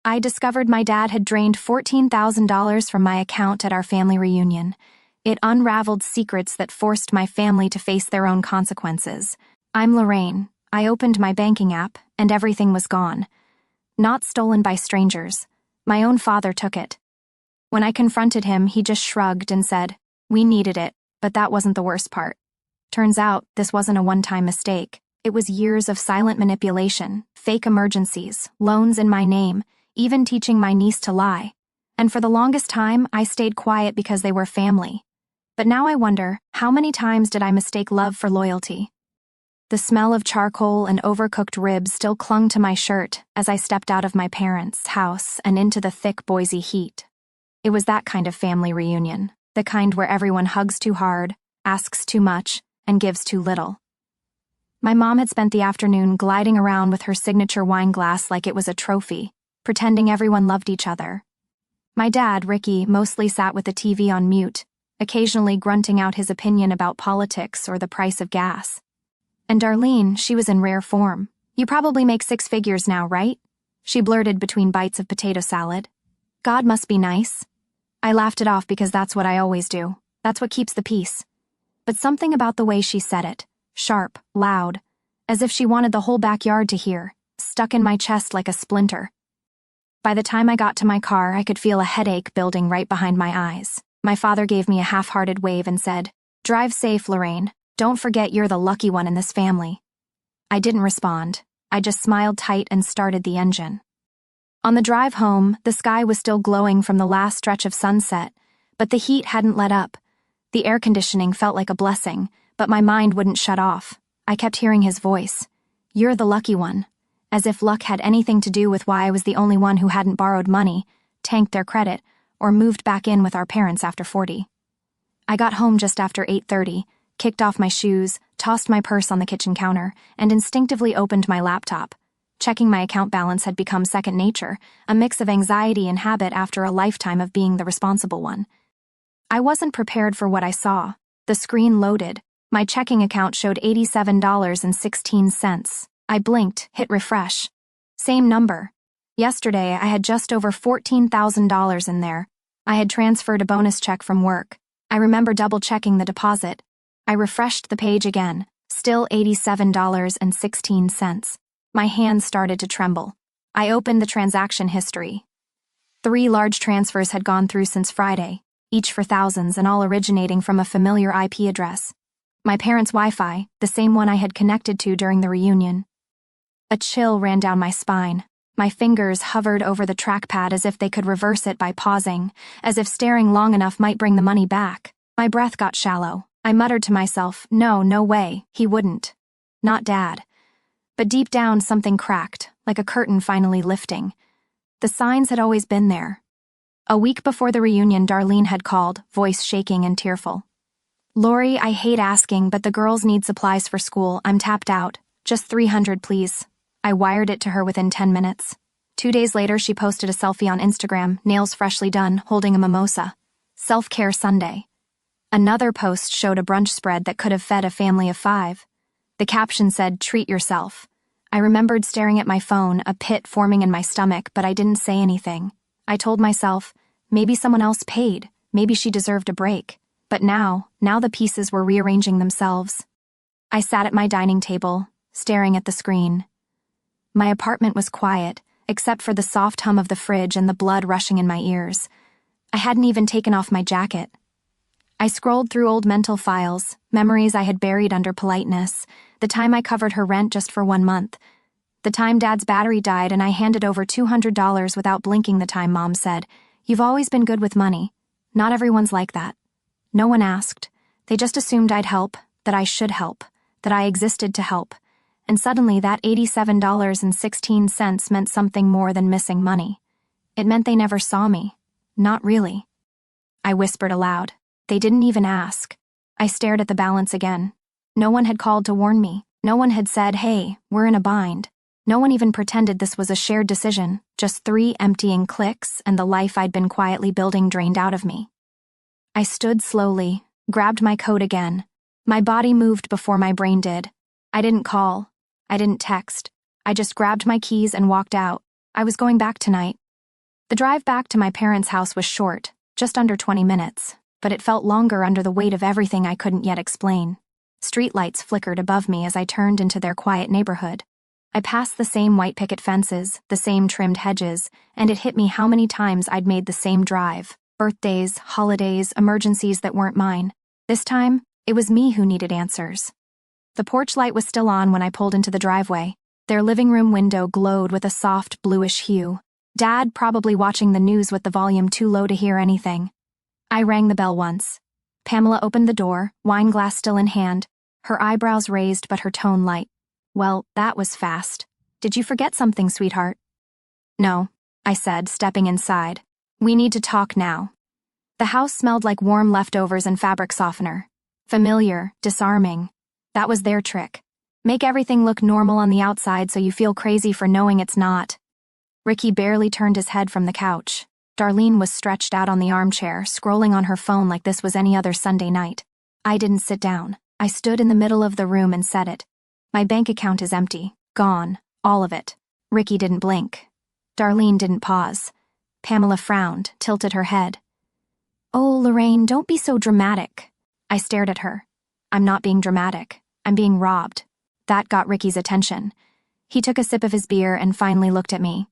I discovered my dad had drained $14,000 from my account at our family reunion. It unraveled secrets that forced my family to face their own consequences. I'm Lorraine. I opened my banking app, and everything was gone. Not stolen by strangers. My own father took it. When I confronted him, he just shrugged and said, "We needed it, but that wasn't the worst part." Turns out, this wasn't a one-time mistake. It was years of silent manipulation, fake emergencies, loans in my name, even teaching my niece to lie. And for the longest time, I stayed quiet because they were family. But now I wonder, how many times did I mistake love for loyalty? The smell of charcoal and overcooked ribs still clung to my shirt as I stepped out of my parents' house and into the thick Boise heat. It was that kind of family reunion, the kind where everyone hugs too hard, asks too much, and gives too little. My mom had spent the afternoon gliding around with her signature wine glass like it was a trophy, pretending everyone loved each other. My dad, Ricky, mostly sat with the TV on mute, occasionally grunting out his opinion about politics or the price of gas. And Darlene, she was in rare form. "You probably make 6 figures now, right?" she blurted between bites of potato salad. "God must be nice." I laughed it off because that's what I always do. That's what keeps the peace. But something about the way she said it, sharp, loud, as if she wanted the whole backyard to hear, stuck in my chest like a splinter. By the time I got to my car, I could feel a headache building right behind my eyes. My father gave me a half-hearted wave and said, "Drive safe, Lorraine. Don't forget you're the lucky one in this family." I didn't respond. I just smiled tight and started the engine. On the drive home, the sky was still glowing from the last stretch of sunset, but the heat hadn't let up. The air conditioning felt like a blessing, but my mind wouldn't shut off. I kept hearing his voice. "You're the lucky one," as if luck had anything to do with why I was the only one who hadn't borrowed money, tanked their credit, or moved back in with our parents after 40. I got home just after 8:30, kicked off my shoes, tossed my purse on the kitchen counter, and instinctively opened my laptop. Checking my account balance had become second nature, a mix of anxiety and habit after a lifetime of being the responsible one. I wasn't prepared for what I saw. The screen loaded. My checking account showed $87.16. I blinked, hit refresh. Same number. Yesterday, I had just over $14,000 in there. I had transferred a bonus check from work. I remember double-checking the deposit. I refreshed the page again, still $87.16. My hands started to tremble. I opened the transaction history. 3 large transfers had gone through since Friday, each for thousands and all originating from a familiar IP address. My parents' Wi-Fi, the same one I had connected to during the reunion. A chill ran down my spine. My fingers hovered over the trackpad as if they could reverse it by pausing, as if staring long enough might bring the money back. My breath got shallow. I muttered to myself, no way, he wouldn't. Not Dad. But deep down something cracked, like a curtain finally lifting. The signs had always been there. A week before the reunion, Darlene had called, voice shaking and tearful. "Lori, I hate asking, but the girls need supplies for school. I'm tapped out. Just 300, please." I wired it to her within 10 minutes. 2 days later, she posted a selfie on Instagram, nails freshly done, holding a mimosa. Self-care Sunday. Another post showed a brunch spread that could have fed a family of 5. The caption said, "Treat yourself." I remembered staring at my phone, a pit forming in my stomach, but I didn't say anything. I told myself, maybe someone else paid, maybe she deserved a break. But now the pieces were rearranging themselves. I sat at my dining table, staring at the screen. My apartment was quiet, except for the soft hum of the fridge and the blood rushing in my ears. I hadn't even taken off my jacket. I scrolled through old mental files, memories I had buried under politeness, the time I covered her rent just for 1 month, the time Dad's battery died and I handed over $200 without blinking the time Mom said, "You've always been good with money. Not everyone's like that." No one asked. They just assumed I'd help, that I should help, that I existed to help. And suddenly that $87.16 meant something more than missing money. It meant they never saw me. Not really. I whispered aloud. They didn't even ask. I stared at the balance again. No one had called to warn me. No one had said, "Hey, we're in a bind." No one even pretended this was a shared decision, just 3 emptying clicks and the life I'd been quietly building drained out of me. I stood slowly, grabbed my coat again. My body moved before my brain did. I didn't call. I didn't text. I just grabbed my keys and walked out. I was going back tonight. The drive back to my parents' house was short, just under 20 minutes, but it felt longer under the weight of everything I couldn't yet explain. Streetlights flickered above me as I turned into their quiet neighborhood. I passed the same white picket fences, the same trimmed hedges, and it hit me how many times I'd made the same drive. Birthdays, holidays, emergencies that weren't mine. This time, it was me who needed answers. The porch light was still on when I pulled into the driveway. Their living room window glowed with a soft bluish hue. Dad probably watching the news with the volume too low to hear anything. I rang the bell once. Pamela opened the door, wine glass still in hand, her eyebrows raised but her tone light. Well, that was fast. Did you forget something, sweetheart? No, I said, stepping inside. We need to talk now. The house smelled like warm leftovers and fabric softener. Familiar, disarming. That was their trick. Make everything look normal on the outside so you feel crazy for knowing it's not. Ricky barely turned his head from the couch. Darlene was stretched out on the armchair, scrolling on her phone like this was any other Sunday night. I didn't sit down. I stood in the middle of the room and said it. My bank account is empty. Gone. All of it. Ricky didn't blink. Darlene didn't pause. Pamela frowned, tilted her head. Oh, Lorraine, don't be so dramatic. I stared at her. I'm not being dramatic. I'm being robbed. That got Ricky's attention. He took a sip of his beer and finally looked at me.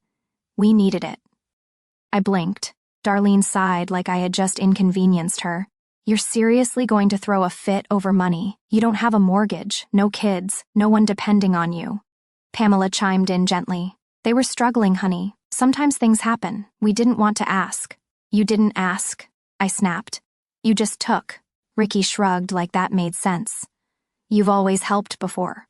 We needed it. I blinked. Darlene sighed like I had just inconvenienced her. You're seriously going to throw a fit over money? You don't have a mortgage, no kids, no one depending on you. Pamela chimed in gently. They were struggling, honey. Sometimes things happen. We didn't want to ask. You didn't ask, I snapped. You just took. Ricky shrugged like that made sense. You've always helped before.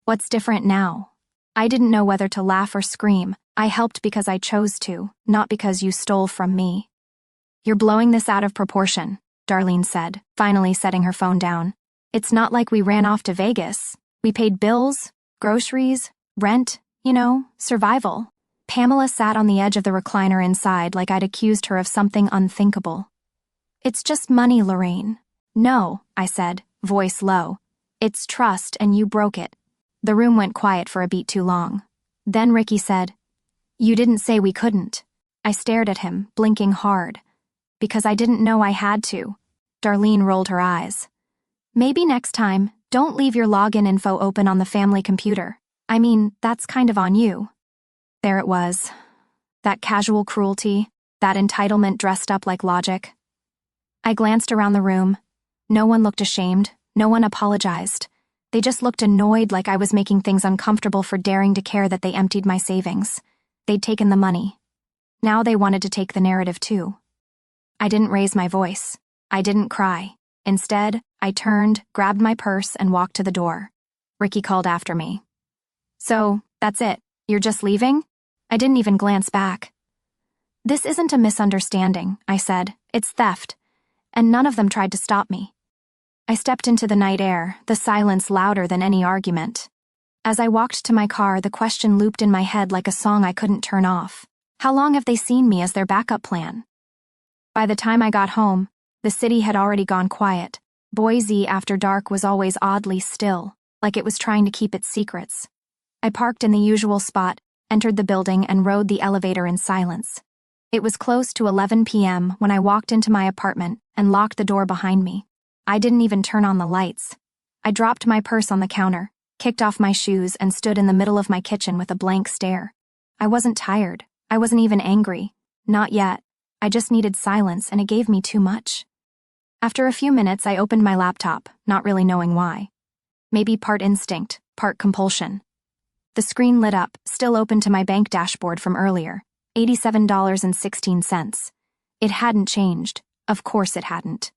What's different now? I didn't know whether to laugh or scream. I helped because I chose to, not because you stole from me. You're blowing this out of proportion, Darlene said, finally setting her phone down. It's not like we ran off to Vegas. We paid bills, groceries, rent, survival. Pamela sat on the edge of the recliner inside like I'd accused her of something unthinkable. It's just money, Lorraine. No, I said, voice low. It's trust and you broke it. The room went quiet for a beat too long. Then Ricky said, You didn't say we couldn't. I stared at him, blinking hard. Because I didn't know I had to. Darlene rolled her eyes. Maybe next time, don't leave your login info open on the family computer. I mean, that's kind of on you. There it was. That casual cruelty, that entitlement dressed up like logic. I glanced around the room. No one looked ashamed. No one apologized. They just looked annoyed like I was making things uncomfortable for daring to care that they emptied my savings. They'd taken the money. Now they wanted to take the narrative too. I didn't raise my voice. I didn't cry. Instead, I turned, grabbed my purse, and walked to the door. Ricky called after me. So, that's it. You're just leaving? I didn't even glance back. This isn't a misunderstanding, I said. It's theft. And none of them tried to stop me. I stepped into the night air, the silence louder than any argument. As I walked to my car, the question looped in my head like a song I couldn't turn off. How long have they seen me as their backup plan? By the time I got home, the city had already gone quiet. Boise after dark was always oddly still, like it was trying to keep its secrets. I parked in the usual spot, entered the building, and rode the elevator in silence. It was close to 11 p.m. when I walked into my apartment and locked the door behind me. I didn't even turn on the lights. I dropped my purse on the counter, kicked off my shoes, and stood in the middle of my kitchen with a blank stare. I wasn't tired. I wasn't even angry. Not yet. I just needed silence, and it gave me too much. After a few minutes, I opened my laptop, not really knowing why. Maybe part instinct, part compulsion. The screen lit up, still open to my bank dashboard from earlier, $87.16. It hadn't changed. Of course it hadn't.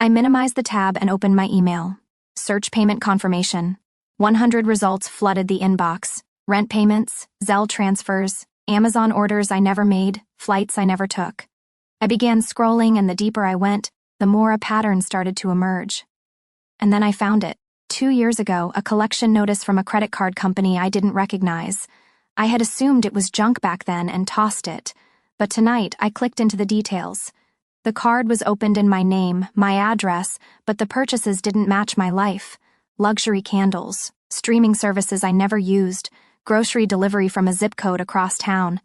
I minimized the tab and opened my email. Search payment confirmation. 100 results flooded the inbox. Rent payments, Zelle transfers, Amazon orders I never made, flights I never took. I began scrolling, and the deeper I went, the more a pattern started to emerge. And then I found it. 2 years ago, a collection notice from a credit card company I didn't recognize. I had assumed it was junk back then and tossed it. But tonight, I clicked into the details. The card was opened in my name, my address, but the purchases didn't match my life. Luxury candles, streaming services I never used, grocery delivery from a zip code across town.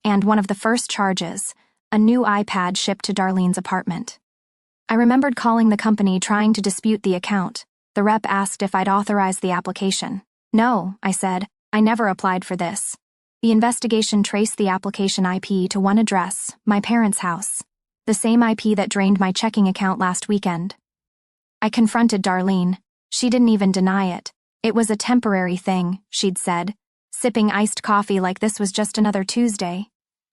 and one of the first charges, a new iPad shipped to Darlene's apartment. I remembered calling the company trying to dispute the account. The rep asked if I'd authorized the application. No, I said, I never applied for this. The investigation traced the application IP to one address, my parents' house, the same IP that drained my checking account last weekend. I confronted Darlene. She didn't even deny it. It was a temporary thing, she'd said, sipping iced coffee like this was just another Tuesday.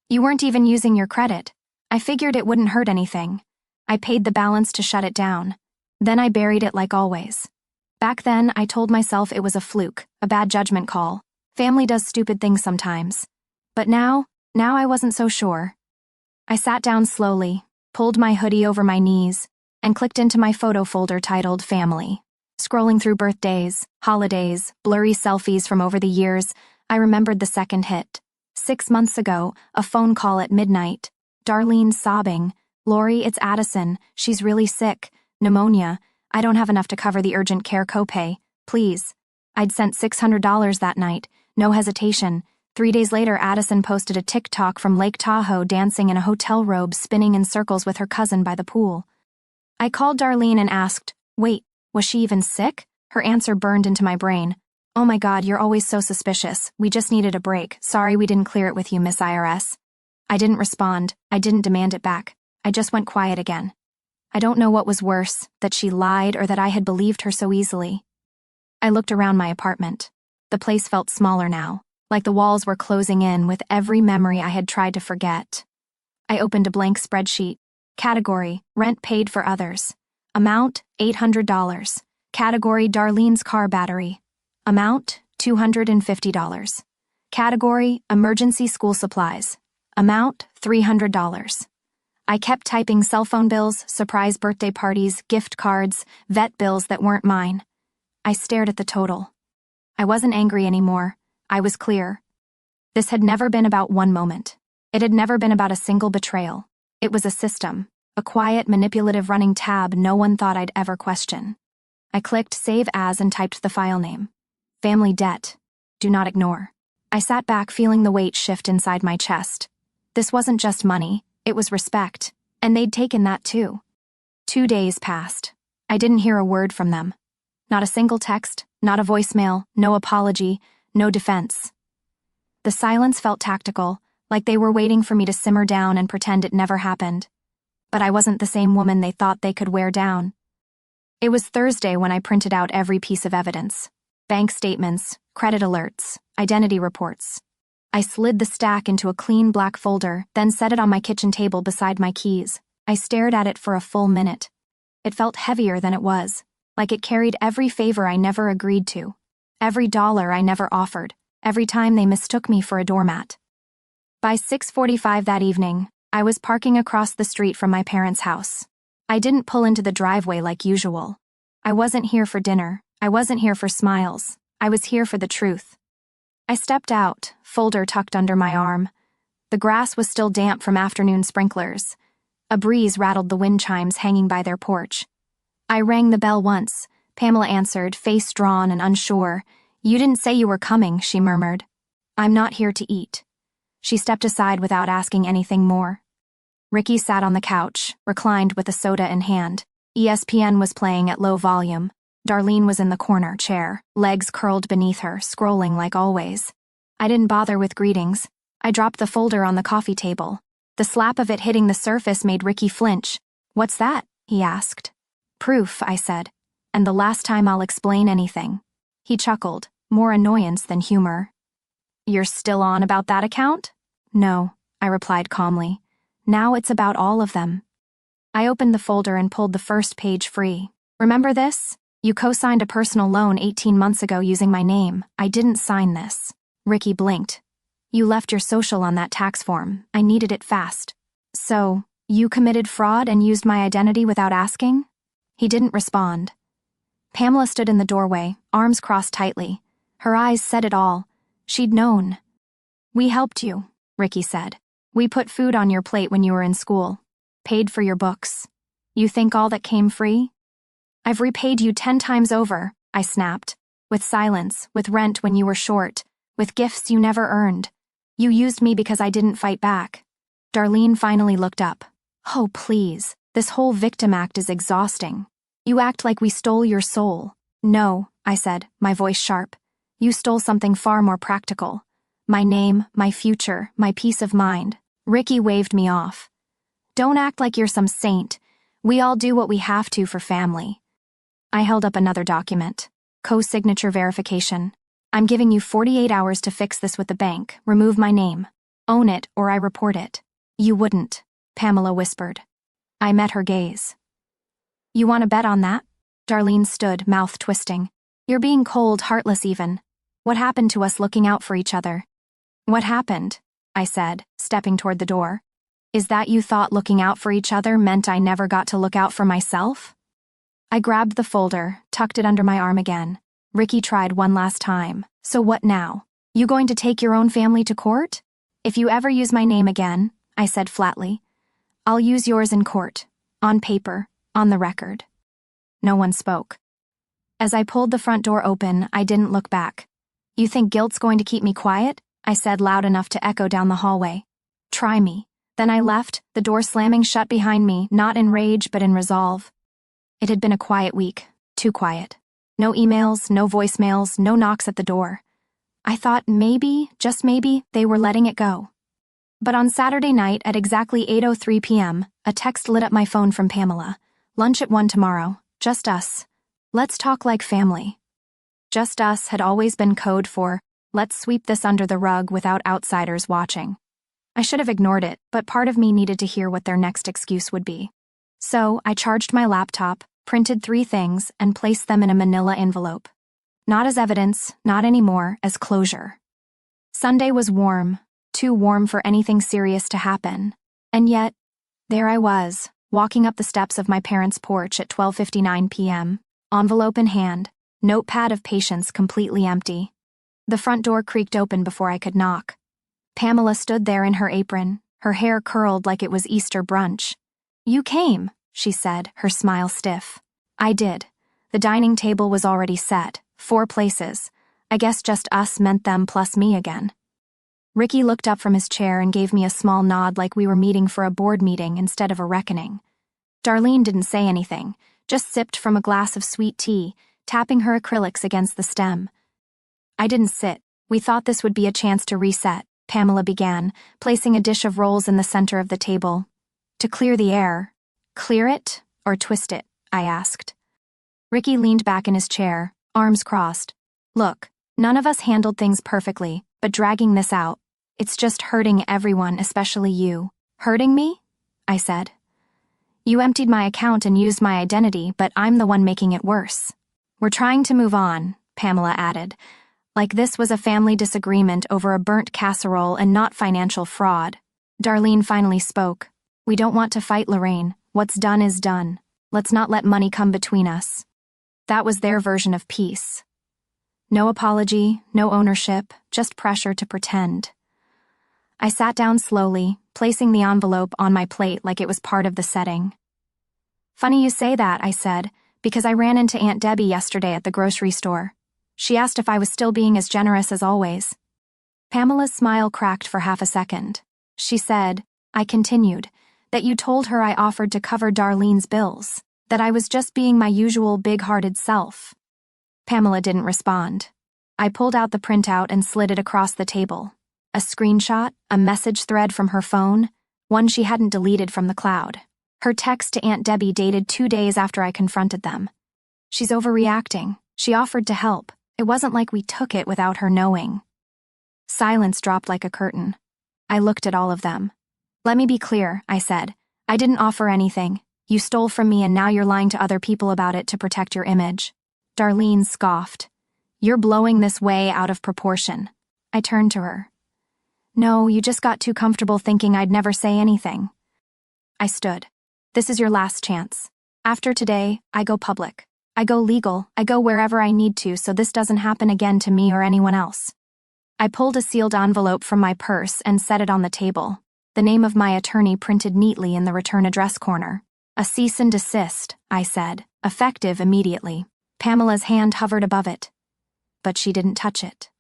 You weren't even using your credit. I figured it wouldn't hurt anything. I paid the balance to shut it down. Then I buried it like always. Back then, I told myself it was a fluke, a bad judgment call. Family does stupid things sometimes. But now I wasn't so sure. I sat down slowly, pulled my hoodie over my knees, and clicked into my photo folder titled Family. Scrolling through birthdays, holidays, blurry selfies from over the years, I remembered the second hit. 6 months ago, a phone call at midnight. Darlene sobbing. Lori, it's Addison. She's really sick. Pneumonia. I don't have enough to cover the urgent care copay. Please. I'd sent $600 that night. No hesitation. 3 days later, Addison posted a TikTok from Lake Tahoe dancing in a hotel robe spinning in circles with her cousin by the pool. I called Darlene and asked, wait, was she even sick? Her answer burned into my brain. Oh my God, you're always so suspicious. We just needed a break. Sorry we didn't clear it with you, Miss IRS. I didn't respond. I didn't demand it back. I just went quiet again. I don't know what was worse, that she lied or that I had believed her so easily. I looked around my apartment. The place felt smaller now, like the walls were closing in with every memory I had tried to forget. I opened a blank spreadsheet. Category, rent paid for others. Amount, $800. Category, Darlene's car battery. Amount, $250. Category, emergency school supplies. Amount, $300. I kept typing cell phone bills, surprise birthday parties, gift cards, vet bills that weren't mine. I stared at the total. I wasn't angry anymore. I was clear. This had never been about one moment. It had never been about a single betrayal. It was a system, a quiet, manipulative running tab no one thought I'd ever question. I clicked Save As and typed the file name. Family debt. Do not ignore. I sat back feeling the weight shift inside my chest. This wasn't just money, it was respect, and they'd taken that too. 2 days passed. I didn't hear a word from them. Not a single text, not a voicemail, no apology, no defense. The silence felt tactical, like they were waiting for me to simmer down and pretend it never happened. But I wasn't the same woman they thought they could wear down. It was Thursday when I printed out every piece of evidence. Bank statements, credit alerts, identity reports. I slid the stack into a clean black folder, then set it on my kitchen table beside my keys. I stared at it for a full minute. It felt heavier than it was, like it carried every favor I never agreed to, every dollar I never offered, every time they mistook me for a doormat. By 6:45 that evening, I was parking across the street from my parents' house. I didn't pull into the driveway like usual. I wasn't here for dinner. I wasn't here for smiles. I was here for the truth. I stepped out, folder tucked under my arm. The grass was still damp from afternoon sprinklers. A breeze rattled the wind chimes hanging by their porch. I rang the bell once. Pamela answered, face drawn and unsure. You didn't say you were coming, she murmured. I'm not here to eat. She stepped aside without asking anything more. Ricky sat on the couch, reclined with a soda in hand. ESPN was playing at low volume. Darlene was in the corner chair, legs curled beneath her, scrolling like always. I didn't bother with greetings. I dropped the folder on the coffee table. The slap of it hitting the surface made Ricky flinch. What's that? He asked. Proof, I said. And the last time I'll explain anything. He chuckled, more annoyance than humor. You're still on about that account? No, I replied calmly. Now it's about all of them. I opened the folder and pulled the first page free. Remember this? You co-signed a personal loan 18 months ago using my name. I didn't sign this. Ricky blinked. You left your social on that tax form. I needed it fast. So, you committed fraud and used my identity without asking? He didn't respond. Pamela stood in the doorway, arms crossed tightly. Her eyes said it all. She'd known. We helped you, Ricky said. We put food on your plate when you were in school. Paid for your books. You think all that came free? I've repaid you 10 times over, I snapped. With silence, with rent when you were short, with gifts you never earned. You used me because I didn't fight back. Darlene finally looked up. Oh, please. This whole victim act is exhausting. You act like we stole your soul. No, I said, my voice sharp. You stole something far more practical. My name, my future, my peace of mind. Ricky waved me off. Don't act like you're some saint. We all do what we have to for family. I held up another document. Co-signature verification. I'm giving you 48 hours to fix this with the bank. Remove my name. Own it or I report it. You wouldn't, Pamela whispered. I met her gaze. You want to bet on that? Darlene stood, mouth twisting. You're being cold, heartless even. What happened to us looking out for each other? What happened? I said, stepping toward the door. Is that you thought looking out for each other meant I never got to look out for myself? I grabbed the folder, tucked it under my arm again. Ricky tried one last time. So what now? You going to take your own family to court? If you ever use my name again, I said flatly, I'll use yours in court. On paper, on the record. No one spoke. As I pulled the front door open, I didn't look back. You think guilt's going to keep me quiet? I said loud enough to echo down the hallway. Try me. Then I left, the door slamming shut behind me, not in rage but in resolve. It had been a quiet week, too quiet. No emails, no voicemails, no knocks at the door. I thought maybe, just maybe, they were letting it go. But on Saturday night at exactly 8:03 p.m., a text lit up my phone from Pamela. Lunch at 1 tomorrow. Just us. Let's talk like family. Just us had always been code for, let's sweep this under the rug without outsiders watching. I should have ignored it, but part of me needed to hear what their next excuse would be. So I charged my laptop, printed 3 things, and placed them in a manila envelope. Not as evidence, not anymore, as closure. Sunday was warm, too warm for anything serious to happen. And yet, there I was, walking up the steps of my parents' porch at 12:59 p.m., envelope in hand, notepad of patience completely empty. The front door creaked open before I could knock. Pamela stood there in her apron, her hair curled like it was Easter brunch. You came, she said, her smile stiff. I did. The dining table was already set, 4 places. I guess just us meant them plus me again. Ricky looked up from his chair and gave me a small nod like we were meeting for a board meeting instead of a reckoning. Darlene didn't say anything, just sipped from a glass of sweet tea, tapping her acrylics against the stem. I didn't sit. We thought this would be a chance to reset, Pamela began, placing a dish of rolls in the center of the table. To clear the air. Clear it or twist it? I asked. Ricky leaned back in his chair, arms crossed. Look, none of us handled things perfectly, but dragging this out, it's just hurting everyone, especially you. Hurting me? I said. You emptied my account and used my identity, but I'm the one making it worse. We're trying to move on, Pamela added, like this was a family disagreement over a burnt casserole and not financial fraud. Darlene finally spoke. We don't want to fight, Lorraine. What's done is done. Let's not let money come between us. That was their version of peace. No apology, no ownership, just pressure to pretend. I sat down slowly, placing the envelope on my plate like it was part of the setting. Funny you say that, I said, because I ran into Aunt Debbie yesterday at the grocery store. She asked if I was still being as generous as always. Pamela's smile cracked for half a second. She said, I continued, that you told her I offered to cover Darlene's bills, that I was just being my usual big-hearted self. Pamela didn't respond. I pulled out the printout and slid it across the table. A screenshot, a message thread from her phone, one she hadn't deleted from the cloud. Her text to Aunt Debbie dated 2 days after I confronted them. She's overreacting. She offered to help. It wasn't like we took it without her knowing. Silence dropped like a curtain. I looked at all of them. Let me be clear, I said. I didn't offer anything. You stole from me and now you're lying to other people about it to protect your image. Darlene scoffed. You're blowing this way out of proportion. I turned to her. No, you just got too comfortable thinking I'd never say anything. I stood. This is your last chance. After today, I go public. I go legal. I go wherever I need to so this doesn't happen again to me or anyone else. I pulled a sealed envelope from my purse and set it on the table. The name of my attorney printed neatly in the return address corner. A cease and desist, I said, effective immediately. Pamela's hand hovered above it. But she didn't touch it.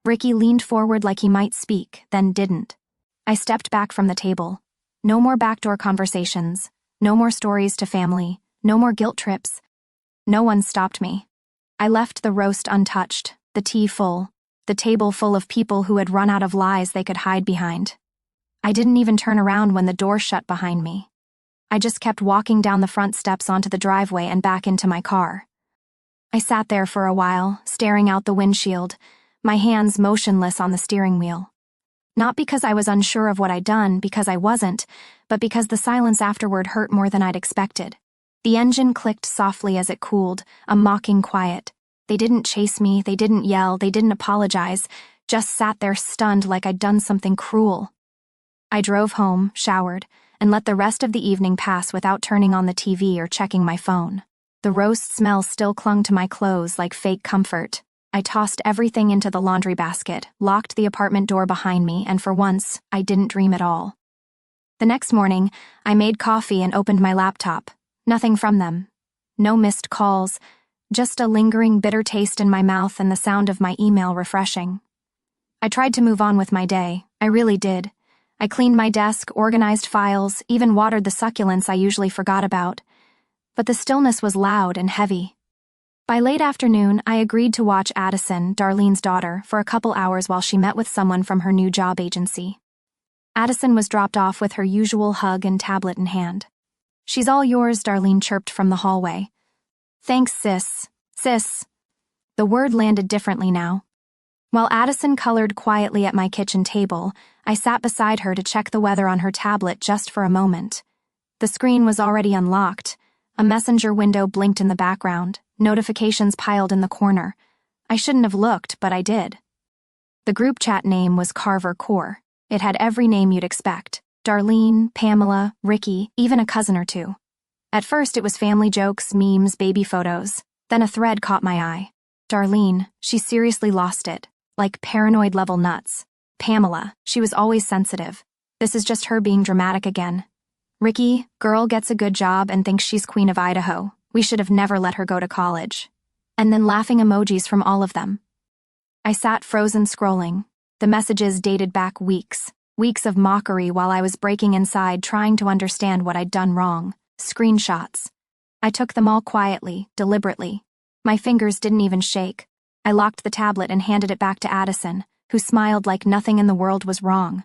Ricky leaned forward like he might speak, then didn't. I stepped back from the table. No more backdoor conversations. No more stories to family. No more guilt trips. No one stopped me. I left the roast untouched, the tea full, the table full of people who had run out of lies they could hide behind. I didn't even turn around when the door shut behind me. I just kept walking down the front steps onto the driveway and back into my car. I sat there for a while, staring out the windshield, my hands motionless on the steering wheel. Not because I was unsure of what I'd done, because I wasn't, but because the silence afterward hurt more than I'd expected. The engine clicked softly as it cooled, a mocking quiet. They didn't chase me, they didn't yell, they didn't apologize, just sat there stunned like I'd done something cruel. I drove home, showered, and let the rest of the evening pass without turning on the TV or checking my phone. The roast smell still clung to my clothes like fake comfort. I tossed everything into the laundry basket, locked the apartment door behind me, and for once, I didn't dream at all. The next morning, I made coffee and opened my laptop. Nothing from them. No missed calls, just a lingering bitter taste in my mouth and the sound of my email refreshing. I tried to move on with my day. I really did. I cleaned my desk, organized files, even watered the succulents I usually forgot about. But the stillness was loud and heavy. By late afternoon, I agreed to watch Addison, Darlene's daughter, for a couple hours while she met with someone from her new job agency. Addison was dropped off with her usual hug and tablet in hand. "She's all yours," Darlene chirped from the hallway. "Thanks, sis. Sis." The word landed differently now. While Addison colored quietly at my kitchen table, I sat beside her to check the weather on her tablet just for a moment. The screen was already unlocked. A messenger window blinked in the background, notifications piled in the corner. I shouldn't have looked, but I did. The group chat name was Carver Core. It had every name you'd expect: Darlene, Pamela, Ricky, even a cousin or two. At first it was family jokes, memes, baby photos. Then a thread caught my eye. Darlene, she seriously lost it. Like paranoid level nuts. Pamela, she was always sensitive. This is just her being dramatic again. Ricky, girl gets a good job and thinks she's Queen of Idaho. We should have never let her go to college. And then laughing emojis from all of them. I sat frozen scrolling. The messages dated back weeks. Weeks of mockery while I was breaking inside trying to understand what I'd done wrong. Screenshots. I took them all quietly, deliberately. My fingers didn't even shake. I locked the tablet and handed it back to Addison, who smiled like nothing in the world was wrong.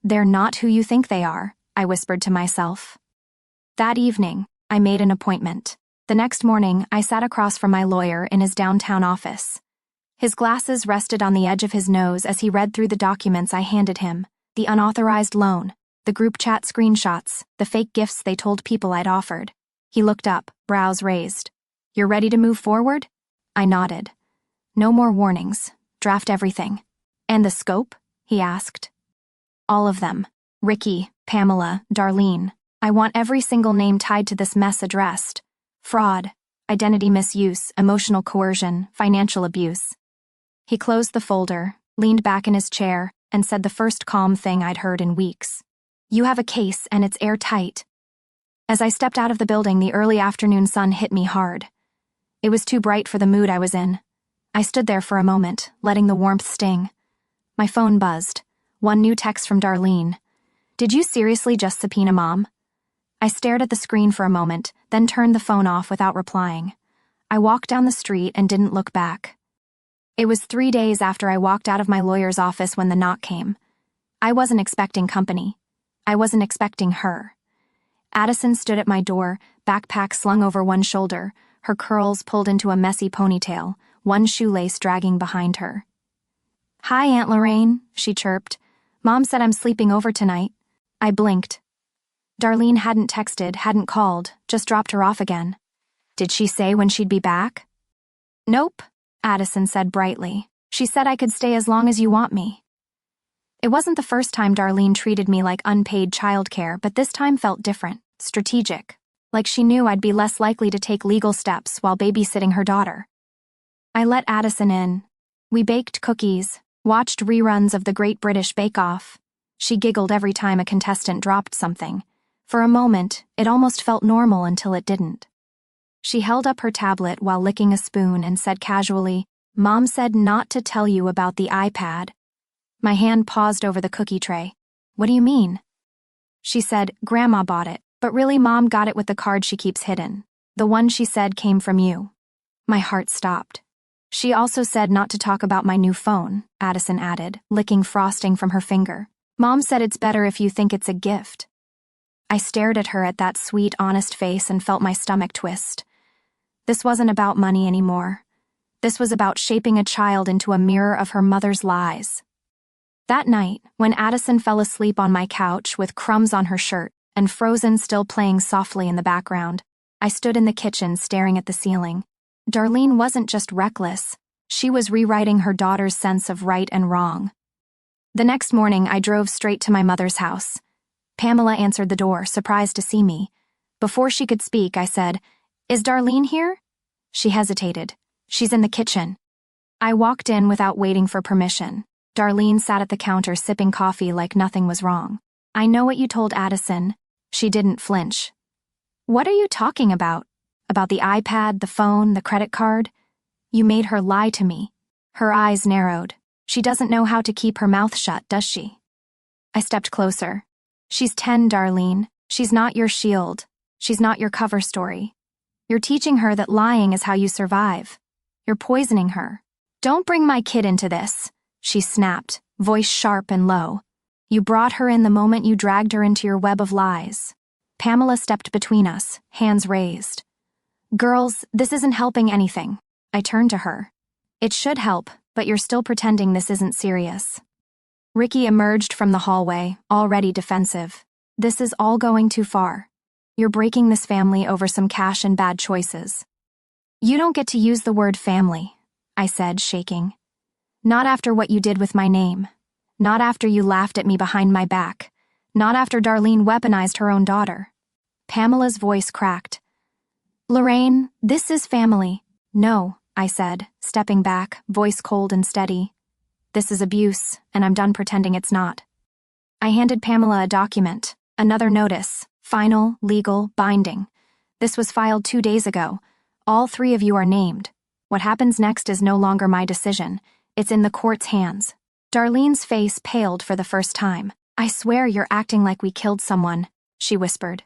"They're not who you think they are," I whispered to myself. That evening, I made an appointment. The next morning, I sat across from my lawyer in his downtown office. His glasses rested on the edge of his nose as he read through the documents I handed him: the unauthorized loan, the group chat screenshots, the fake gifts they told people I'd offered. He looked up, brows raised. "You're ready to move forward?" I nodded. "No more warnings. Draft everything." "And the scope?" he asked. "All of them. Ricky, Pamela, Darlene. I want every single name tied to this mess addressed. Fraud, identity misuse, emotional coercion, financial abuse." He closed the folder, leaned back in his chair, and said the first calm thing I'd heard in weeks. "You have a case, and it's airtight." As I stepped out of the building, the early afternoon sun hit me hard. It was too bright for the mood I was in. I stood there for a moment, letting the warmth sting. My phone buzzed. One new text from Darlene. "Did you seriously just subpoena Mom?" I stared at the screen for a moment, then turned the phone off without replying. I walked down the street and didn't look back. It was 3 days after I walked out of my lawyer's office when the knock came. I wasn't expecting company. I wasn't expecting her. Addison stood at my door, backpack slung over one shoulder, her curls pulled into a messy ponytail, one shoelace dragging behind her. "Hi, Aunt Lorraine," she chirped. "Mom said I'm sleeping over tonight." I blinked. Darlene hadn't texted, hadn't called, just dropped her off again. "Did she say when she'd be back?" "Nope," Addison said brightly. "She said I could stay as long as you want me." It wasn't the first time Darlene treated me like unpaid childcare, but this time felt different, strategic, like she knew I'd be less likely to take legal steps while babysitting her daughter. I let Addison in. We baked cookies, watched reruns of the Great British Bake Off. She giggled every time a contestant dropped something. For a moment, it almost felt normal until it didn't. She held up her tablet while licking a spoon and said casually, Mom said not to tell you about the iPad. My hand paused over the cookie tray. What do you mean? She said, Grandma bought it, but really Mom got it with the card she keeps hidden. The one she said came from you. My heart stopped. She also said not to talk about my new phone, Addison added, licking frosting from her finger. Mom said it's better if you think it's a gift. I stared at her at that sweet, honest face and felt my stomach twist. This wasn't about money anymore. This was about shaping a child into a mirror of her mother's lies. That night, when Addison fell asleep on my couch with crumbs on her shirt and Frozen still playing softly in the background, I stood in the kitchen staring at the ceiling. Darlene wasn't just reckless. She was rewriting her daughter's sense of right and wrong. The next morning, I drove straight to my mother's house. Pamela answered the door, surprised to see me. Before she could speak, I said, Is Darlene here? She hesitated. She's in the kitchen. I walked in without waiting for permission. Darlene sat at the counter sipping coffee like nothing was wrong. I know what you told Addison. She didn't flinch. What are you talking about? About the iPad, the phone, the credit card? You made her lie to me. Her eyes narrowed. She doesn't know how to keep her mouth shut, does she? I stepped closer. She's 10, Darlene. She's not your shield. She's not your cover story. You're teaching her that lying is how you survive. You're poisoning her. Don't bring my kid into this, she snapped, voice sharp and low. You brought her in the moment you dragged her into your web of lies. Pamela stepped between us, hands raised. Girls, this isn't helping anything. I turned to her. It should help, but you're still pretending this isn't serious. Ricky emerged from the hallway, already defensive. This is all going too far. You're breaking this family over some cash and bad choices. You don't get to use the word family, I said, shaking. Not after what you did with my name. Not after you laughed at me behind my back. Not after Darlene weaponized her own daughter. Pamela's voice cracked. Lorraine, this is family. No, I said, stepping back, voice cold and steady. This is abuse, and I'm done pretending it's not. I handed Pamela a document, another notice, final, legal, binding. This was filed 2 days ago. All 3 of you are named. What happens next is no longer my decision. It's in the court's hands. Darlene's face paled for the first time. I swear you're acting like we killed someone, she whispered.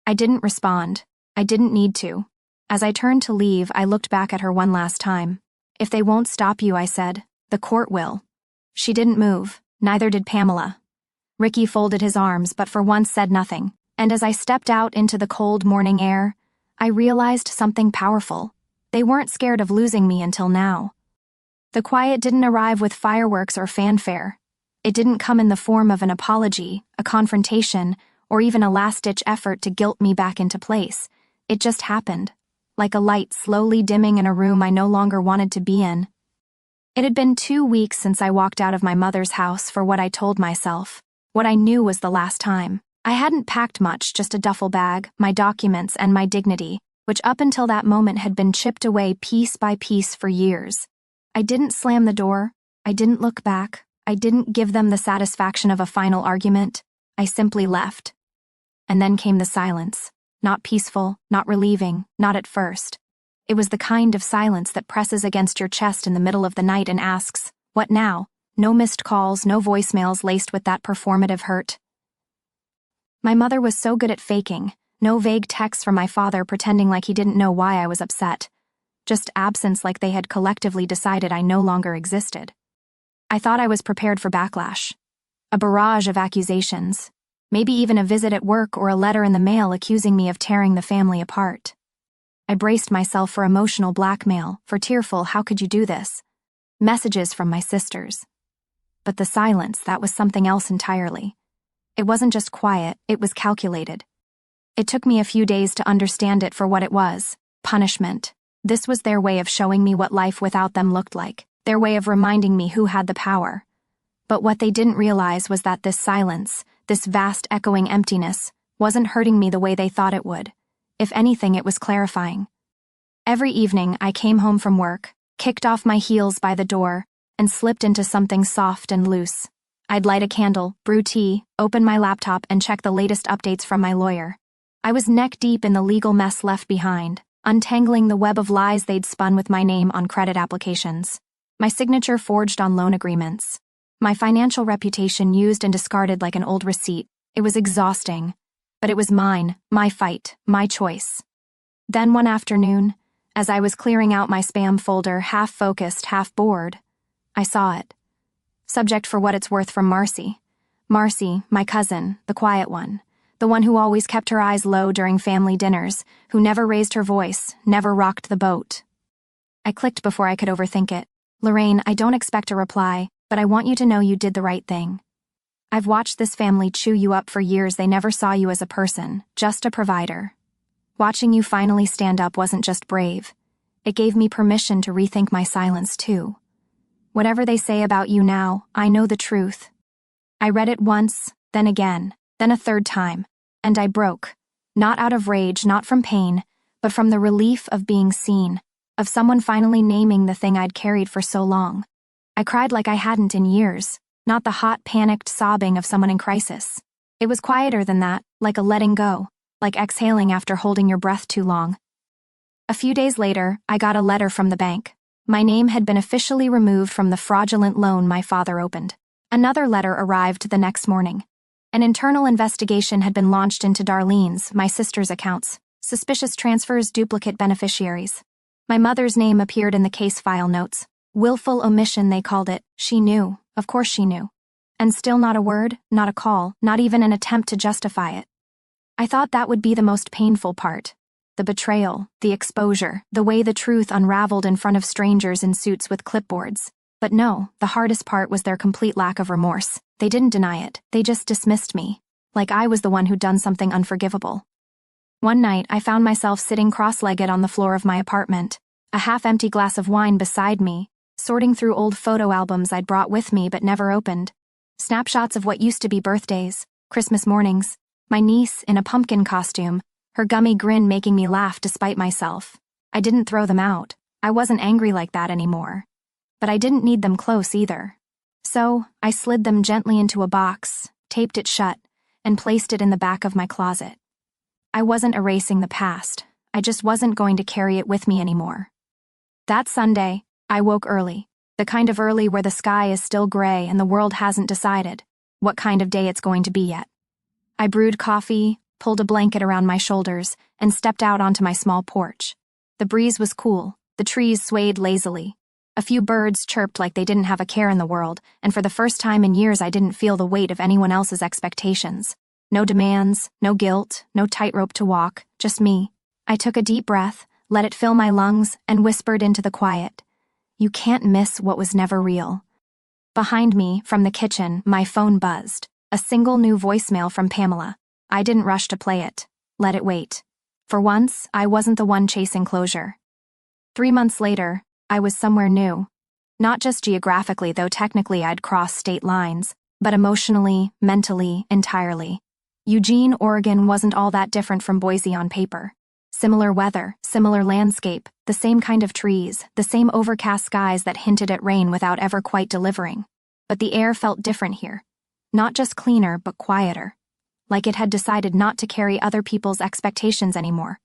I didn't respond. I didn't need to. As I turned to leave, I looked back at her one last time. If they won't stop you, I said, the court will. She didn't move, neither did Pamela. Ricky folded his arms, but for once said nothing, and as I stepped out into the cold morning air, I realized something powerful. They weren't scared of losing me until now. The quiet didn't arrive with fireworks or fanfare. It didn't come in the form of an apology, a confrontation, or even a last-ditch effort to guilt me back into place. It just happened, like a light slowly dimming in a room I no longer wanted to be in. It had been 2 weeks since I walked out of my mother's house for what I told myself, what I knew was the last time. I hadn't packed much, just a duffel bag, my documents, and my dignity, which up until that moment had been chipped away piece by piece for years. I didn't slam the door. I didn't look back. I didn't give them the satisfaction of a final argument. I simply left. And then came the silence. Not peaceful, not relieving, not at first. It was the kind of silence that presses against your chest in the middle of the night and asks, what now? No missed calls, no voicemails laced with that performative hurt. My mother was so good at faking, no vague texts from my father pretending like he didn't know why I was upset. Just absence like they had collectively decided I no longer existed. I thought I was prepared for backlash. A barrage of accusations. Maybe even a visit at work or a letter in the mail accusing me of tearing the family apart. I braced myself for emotional blackmail, for tearful, how could you do this? Messages from my sisters. But the silence, that was something else entirely. It wasn't just quiet, it was calculated. It took me a few days to understand it for what it was, punishment. This was their way of showing me what life without them looked like, their way of reminding me who had the power. But what they didn't realize was that this silence, this vast echoing emptiness, wasn't hurting me the way they thought it would. If anything, it was clarifying. Every evening, I came home from work, kicked off my heels by the door, and slipped into something soft and loose. I'd light a candle, brew tea, open my laptop, and check the latest updates from my lawyer. I was neck deep in the legal mess left behind, untangling the web of lies they'd spun with my name on credit applications, my signature forged on loan agreements, my financial reputation used and discarded like an old receipt. It was exhausting, but it was mine, my fight, my choice. Then one afternoon, as I was clearing out my spam folder, half focused, half bored, I saw it. Subject for what it's worth from Marcy. Marcy, my cousin, the quiet one, the one who always kept her eyes low during family dinners, who never raised her voice, never rocked the boat. I clicked before I could overthink it. Lorraine, I don't expect a reply, but I want you to know you did the right thing. I've watched this family chew you up for years. They never saw you as a person, just a provider. Watching you finally stand up wasn't just brave. It gave me permission to rethink my silence too. Whatever they say about you now, I know the truth. I read it once, then again, then a third time, and I broke. Not out of rage, not from pain, but from the relief of being seen, of someone finally naming the thing I'd carried for so long. I cried like I hadn't in years, not the hot, panicked sobbing of someone in crisis. It was quieter than that, like a letting go, like exhaling after holding your breath too long. A few days later, I got a letter from the bank. My name had been officially removed from the fraudulent loan my father opened. Another letter arrived the next morning. An internal investigation had been launched into Darlene's, my sister's accounts. Suspicious transfers, duplicate beneficiaries. My mother's name appeared in the case file notes. Willful omission, they called it. She knew. Of course she knew. And still not a word, not a call, not even an attempt to justify it. I thought that would be the most painful part. The betrayal, the exposure, the way the truth unraveled in front of strangers in suits with clipboards. But no, the hardest part was their complete lack of remorse. They didn't deny it, they just dismissed me, like I was the one who'd done something unforgivable. One night, I found myself sitting cross-legged on the floor of my apartment, a half-empty glass of wine beside me, sorting through old photo albums I'd brought with me but never opened. Snapshots of what used to be birthdays, Christmas mornings, my niece in a pumpkin costume, her gummy grin making me laugh despite myself. I didn't throw them out. I wasn't angry like that anymore. But I didn't need them close either. So, I slid them gently into a box, taped it shut, and placed it in the back of my closet. I wasn't erasing the past. I just wasn't going to carry it with me anymore. That Sunday, I woke early. The kind of early where the sky is still gray and the world hasn't decided what kind of day it's going to be yet. I brewed coffee, pulled a blanket around my shoulders, and stepped out onto my small porch. The breeze was cool, the trees swayed lazily. A few birds chirped like they didn't have a care in the world, and for the first time in years I didn't feel the weight of anyone else's expectations. No demands, no guilt, no tightrope to walk, just me. I took a deep breath, let it fill my lungs, and whispered into the quiet. You can't miss what was never real. Behind me, from the kitchen, my phone buzzed. A single new voicemail from Pamela. I didn't rush to play it. Let it wait. For once, I wasn't the one chasing closure. 3 months later, I was somewhere new. Not just geographically, though technically I'd crossed state lines, but emotionally, mentally, entirely. Eugene, Oregon wasn't all that different from Boise on paper. Similar weather, similar landscape, the same kind of trees, the same overcast skies that hinted at rain without ever quite delivering. But the air felt different here. Not just cleaner, but quieter. Like it had decided not to carry other people's expectations anymore.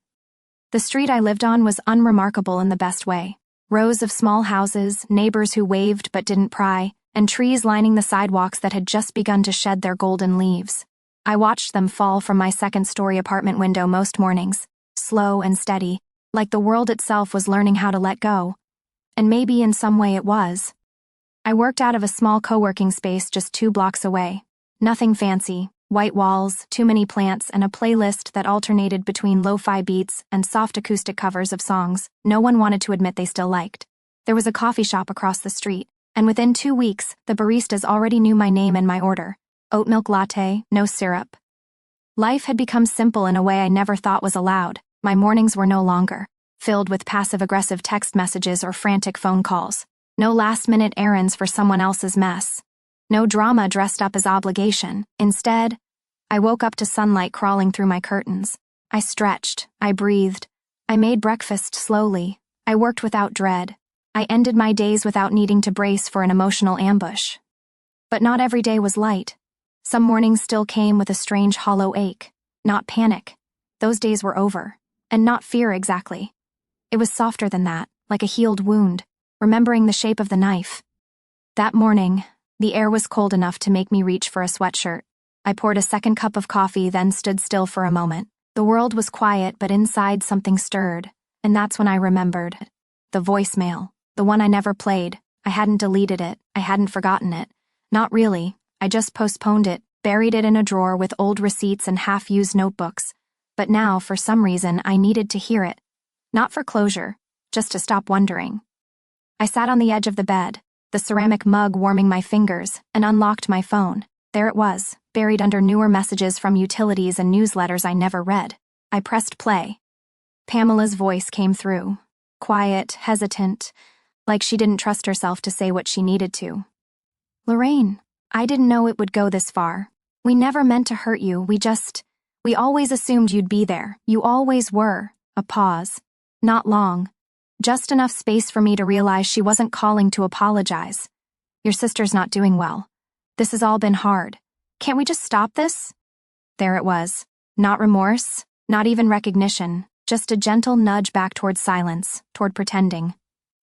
The street I lived on was unremarkable in the best way. Rows of small houses, neighbors who waved but didn't pry, and trees lining the sidewalks that had just begun to shed their golden leaves. I watched them fall from my second-story apartment window most mornings, slow and steady, like the world itself was learning how to let go. And maybe in some way it was. I worked out of a small co-working space just 2 blocks away. Nothing fancy, white walls, too many plants, and a playlist that alternated between lo-fi beats and soft acoustic covers of songs no one wanted to admit they still liked. There was a coffee shop across the street, and within 2 weeks, the baristas already knew my name and my order. Oat milk latte, no syrup. Life had become simple in a way I never thought was allowed. My mornings were no longer filled with passive-aggressive text messages or frantic phone calls. No last-minute errands for someone else's mess. No drama dressed up as obligation. Instead, I woke up to sunlight crawling through my curtains. I stretched, I breathed. I made breakfast slowly. I worked without dread. I ended my days without needing to brace for an emotional ambush. But not every day was light. Some mornings still came with a strange hollow ache. Not panic. Those days were over. And not fear exactly. It was softer than that, like a healed wound, remembering the shape of the knife. That morning, the air was cold enough to make me reach for a sweatshirt. I poured a second cup of coffee, then stood still for a moment. The world was quiet, but inside something stirred, and that's when I remembered. The voicemail, the one I never played. I hadn't deleted it, I hadn't forgotten it. Not really, I just postponed it, buried it in a drawer with old receipts and half-used notebooks. But now, for some reason, I needed to hear it. Not for closure, just to stop wondering. I sat on the edge of the bed, the ceramic mug warming my fingers, and unlocked my phone. There it was, buried under newer messages from utilities and newsletters I never read. I pressed play. Pamela's voice came through. Quiet, hesitant, like she didn't trust herself to say what she needed to. Lorraine, I didn't know it would go this far. We never meant to hurt you, we always assumed you'd be there. You always were. A pause. Not long. Just enough space for me to realize she wasn't calling to apologize. Your sister's not doing well. This has all been hard. Can't we just stop this? There it was. Not remorse, not even recognition, just a gentle nudge back toward silence, toward pretending.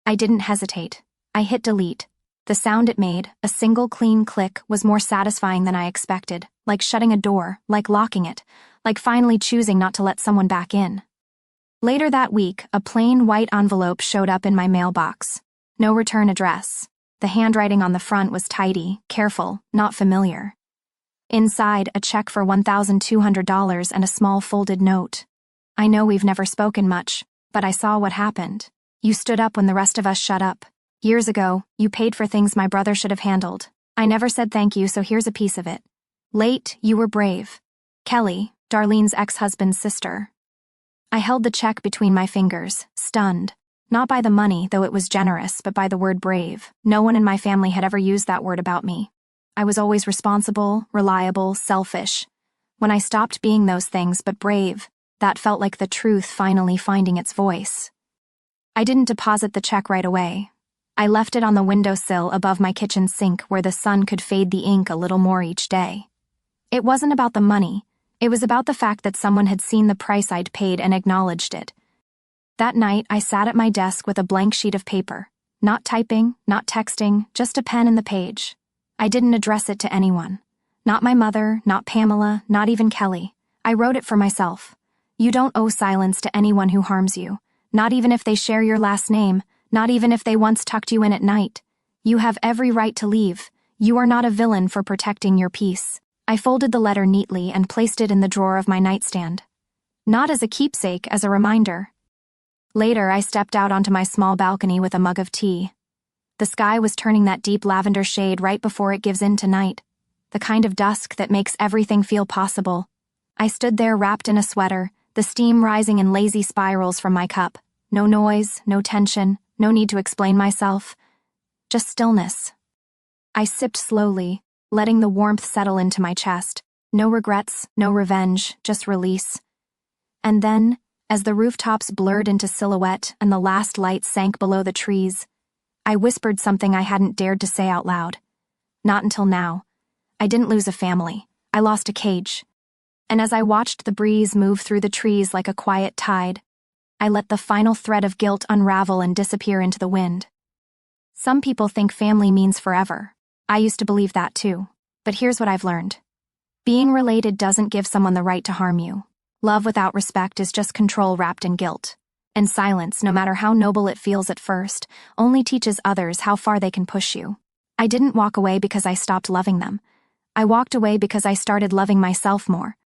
I didn't hesitate. I hit delete. The sound it made, a single clean click, was more satisfying than I expected, like shutting a door, like locking it, like finally choosing not to let someone back in. Later that week, a plain white envelope showed up in my mailbox. No return address. The handwriting on the front was tidy, careful, not familiar. Inside, a check for $1,200 and a small folded note. I know we've never spoken much, but I saw what happened. You stood up when the rest of us shut up. Years ago, you paid for things my brother should have handled. I never said thank you, so here's a piece of it. Late, you were brave. Kelly, Darlene's ex-husband's sister. I held the check between my fingers, stunned. Not by the money, though it was generous, but by the word brave. No one in my family had ever used that word about me. I was always responsible, reliable, selfish. When I stopped being those things but brave, that felt like the truth finally finding its voice. I didn't deposit the check right away. I left it on the windowsill above my kitchen sink where the sun could fade the ink a little more each day. It wasn't about the money. It was about the fact that someone had seen the price I'd paid and acknowledged it. That night, I sat at my desk with a blank sheet of paper. Not typing, not texting, just a pen and the page. I didn't address it to anyone. Not my mother, not Pamela, not even Kelly. I wrote it for myself. You don't owe silence to anyone who harms you. Not even if they share your last name. Not even if they once tucked you in at night. You have every right to leave. You are not a villain for protecting your peace. I folded the letter neatly and placed it in the drawer of my nightstand. Not as a keepsake, as a reminder. Later, I stepped out onto my small balcony with a mug of tea. The sky was turning that deep lavender shade right before it gives in to night. The kind of dusk that makes everything feel possible. I stood there wrapped in a sweater, the steam rising in lazy spirals from my cup. No noise, no tension. No need to explain myself. Just stillness. I sipped slowly, letting the warmth settle into my chest. No regrets, no revenge, just release. And then, as the rooftops blurred into silhouette and the last light sank below the trees, I whispered something I hadn't dared to say out loud. Not until now. I didn't lose a family. I lost a cage. And as I watched the breeze move through the trees like a quiet tide, I let the final thread of guilt unravel and disappear into the wind. Some people think family means forever. I used to believe that too. But here's what I've learned. Being related doesn't give someone the right to harm you. Love without respect is just control wrapped in guilt. And silence, no matter how noble it feels at first, only teaches others how far they can push you. I didn't walk away because I stopped loving them. I walked away because I started loving myself more.